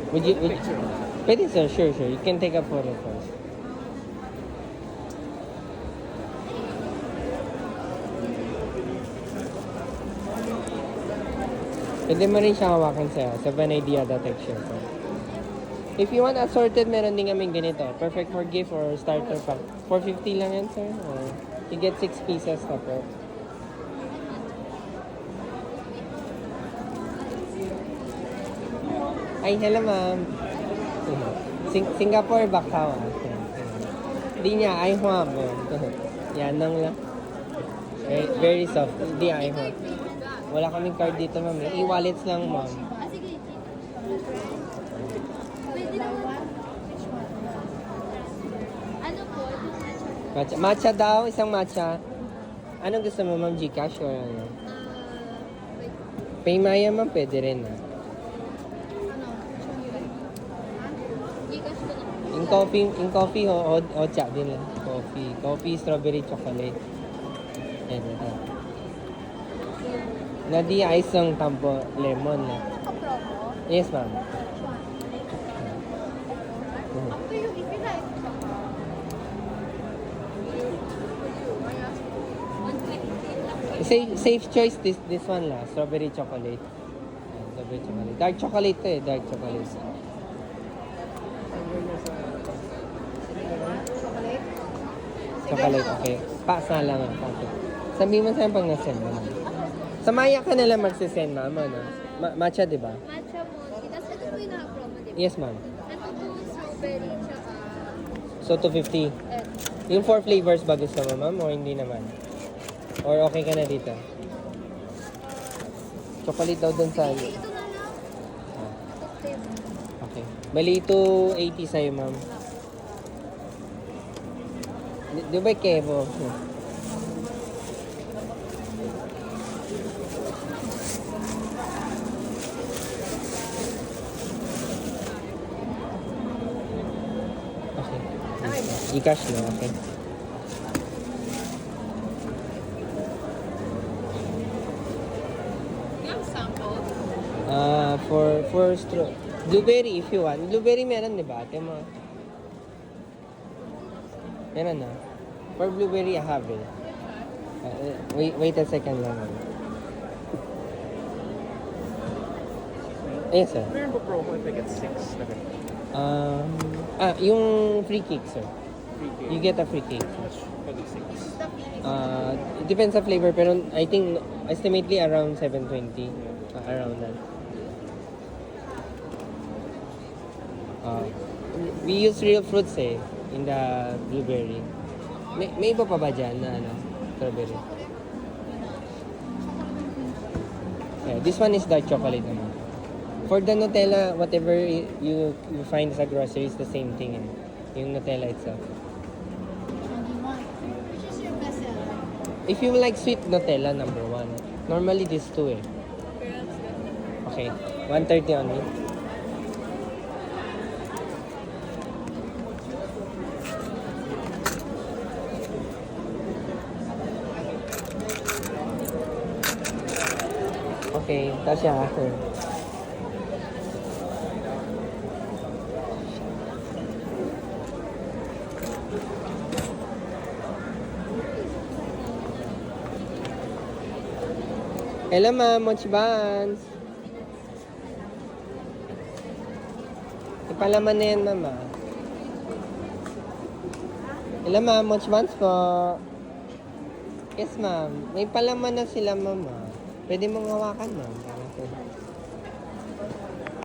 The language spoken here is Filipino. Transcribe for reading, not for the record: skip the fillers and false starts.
Would you, pwede sir, sure. You can take a photo first. Pwede mo rin siya hawakan sa Vanadiada texture ko. If you want assorted, meron din kaming ganito. Perfect for gift or starter pack. 450 lang yan, sir. Or you get 6 pieces na po. Ay, hello ma'am. Singapore Bakaw. Hindi niya, ay huwag. Yan lang. Very soft. Hindi ay huwag. Wala kaming card dito, ma'am. E-wallets lang, ma'am. Sige. Pwede naman. Ano po? Matcha. Matcha daw, isang matcha. Anong gusto mo, ma'am? Gcash or ano? Wait. Paymaya, ma'am, pwede rin, ha? Ano? Gcash ko na. Yung coffee, ocha din lang. Coffee, strawberry, chocolate. Yan. Nadi ice ng tampo, lemon na. Naka-promo? Yes, ma'am. Ano yung ipinay? Safe choice this one la, strawberry chocolate. Yan, strawberry chocolate. Dark chocolate to eh, dark chocolate. Chocolate? Chocolate, okay. Pass na lang ang packet. Sabihin mo sa'yo pag nasend mo. Sa Maya ka nalang magsisend, ma'am, ano? Matcha, di ba? Matcha mo. Tapos ito po yung naka-promo, di ba? Yes, ma'am. Ito po strawberry tsaka So, 250. Yung 4 flavors ba gusto mo, ma'am? O hindi naman? Or okay ka na dito? Chocolate daw dun sa... Ito na lang. Ah, Ito flavor. okay. Bali, 280 sa'yo, ma'am. Di ba Kevo? Okay. Gcash na, okay. Yung sample? For straw. Blueberry if you want. Blueberry meron, di ba? Ate mo. Meron na. For blueberry, I have it. Wait a second lang. Yes, sir. Meron ba promo if I get 6 na ganito? Yung free cake, sir. Free cake. You get a free cake. How much for the 6? It depends sa flavor, pero I think estimately around 720. Around that. We use real fruits in the blueberry. May iba pa ba dyan na ano? Strawberry. Yeah, this one is dark chocolate naman. For the Nutella, whatever you find sa grocery is the same thing. Yung Nutella itself. Which is your best seller? If you like sweet Nutella, number 1. Normally, this 2 eh. Okay, 130 only. Okay, tasya. Hello ma'am, Mochi Buns. Ipalaman na yan mama. Hello ma'am, Mochi Buns po. Yes ma'am, may palaman na sila mama. Pwede mong hawakan ma'am.